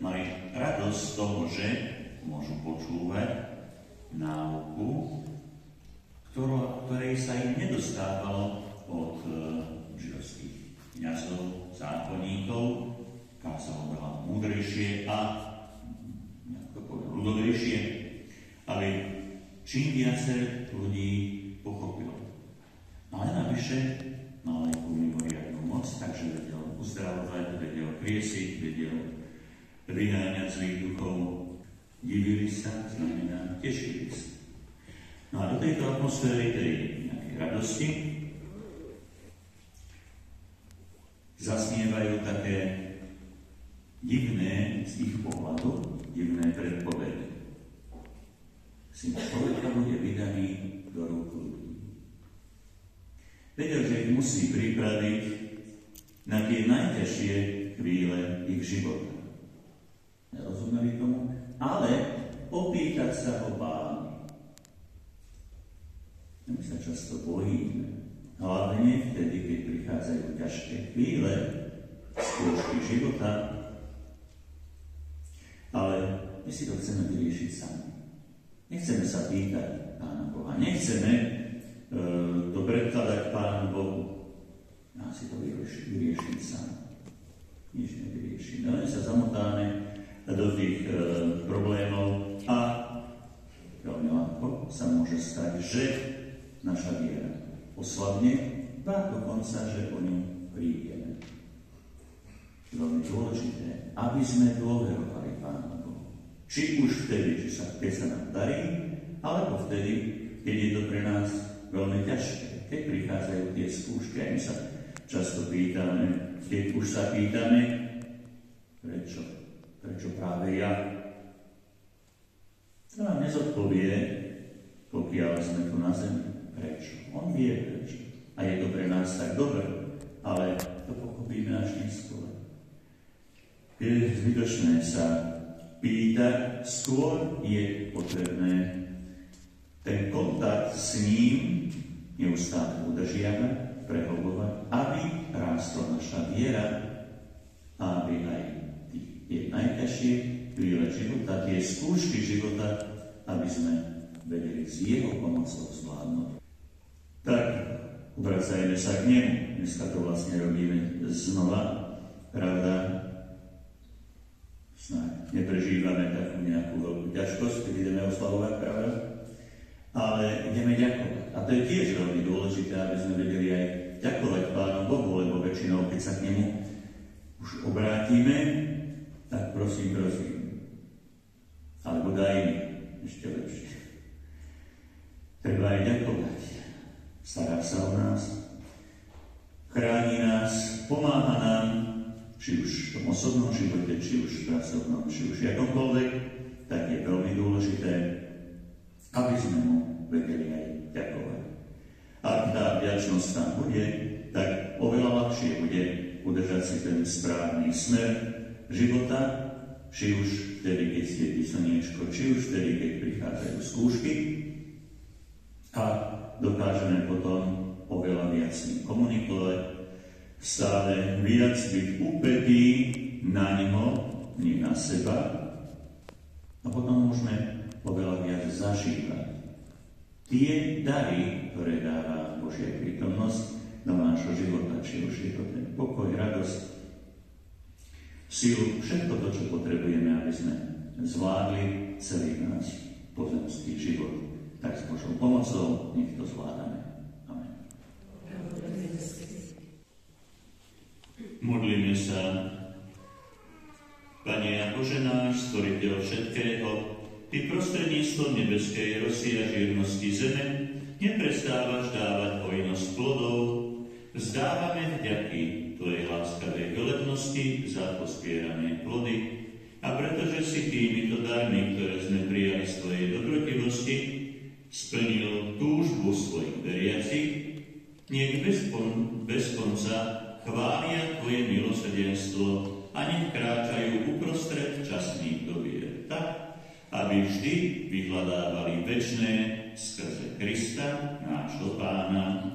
mali radosť z toho, že môžu počúvať náuku, ktorej sa im nedostávalo od židovských kňazov, zákonníkov, kázalo veľa múdrejšie a ľudovejšie, aby čím viacej ľudí pochopilo. Ale navyše mal aj mimoriadnu moc, takže vedel uzdravovať, vedel kriesiť, vedel vyháňať zlých duchov. Divili sa, znamená tešili sa. No a do tejto atmosféry tej nejakej radosti zasnievajú také divné z ich pohľadu, divné predpovede. Syn človeka bude vydaný do rúk ľudí. Vedel, že ich musí pripraviť na tie najťažšie chvíle ich života. Nerozumeli tomu? Ale opýtať sa ho báli. My sa často bojíme, hlavne vtedy, keď prichádzajú ťažké chvíle, skúšky života, ale my si to chceme vyriešiť sami. Nechceme sa pýtať Pána Boha, nechceme to predkladať Pánu Bohu. Má si to vyriešiť sami. Nič nevyriešime, len sa zamotáme do tých problémov a veľmi ľahko sa môže stať, že naša viera oslabne, a dokonca, že o ňu prídeme. Veľmi dôležité, aby sme dôverovali Pánu Bohu. Či už vtedy, keď sa nám darí, alebo vtedy, keď je to pre nás veľmi ťažké. Keď prichádzajú tie skúšky, aj my sa často pýtame, keď už sa pýtame, prečo? Prečo práve ja? To nám nezodpovie, pokiaľ sme tu na zemi. Prečo? On vie prečo. A je to pre nás tak dobre, ale to pochopíme až neskôr. Je zbytočné sa pýtať, skôr je potrebné ten kontakt s ním neustále udržiavať, prehlbovať, aby rástla naša viera, aby aj tie najťažšie chvíle života, tie skúšky života, aby sme vedeli s jeho pomocou zvládnuť. Tak, obracajme sa k nemu. Dneska to vlastne robíme znova. Pravda, snáď neprežívame takú nejakú veľkú ťažkosť, keď ideme oslavovať, pravda? Ale ideme ďakovať. A to je tiež veľmi dôležité, aby sme vedeli aj ďakovať Pánu Bohu, lebo väčšinou, keď sa k nemu už obrátime, tak prosím. Alebo daj mi, ešte lepšie. Treba aj ďakovať. Stará sa o nás, chráni nás, pomáha nám, či už v tom osobnom živote, či už v pracovnom, či už akomkoľvek, tak je veľmi dôležité, aby sme mu vedeli aj ďakovať. Ak tá vďačnosť tam bude, tak oveľa ľahšie bude udržať si ten správny smer života, či už vtedy, keď svieti slniečko, či už vtedy, keď prichádzajú skúšky, a dokážeme potom oveľa viac s ním komunikovať, stále viac byť úpetí na neho, nie na seba, a potom môžeme oveľa viac zažívať tie dary, ktoré dáva Božia prítomnosť do nášho života, či už je to ten pokoj, radosť, silu, všetko to, čo potrebujeme, aby sme zvládli celý náš pozemský život. Tak s Božou pomocou nech to zvládame. Amen. Modlíme sa. Pane a Bože náš, Stvoriteľ všetkého, Ty prostredníctvom nebeskej rosy a žírnosti zeme neprestávaš dávať hojnosť plodov. Vzdávame vďaky Tvojej láskavej velebnosti za pospierané plody a pretože si týmito darmi, ktoré sme prijali z Tvojej dobrotivosti, splnil túžbu svojich veriacich, nech bez konca chvália Tvoje milosrdenstvo a nech kráčajú uprostred časných dobier tak, aby vždy vyhľadávali večné skrze Krista, nášho Pána.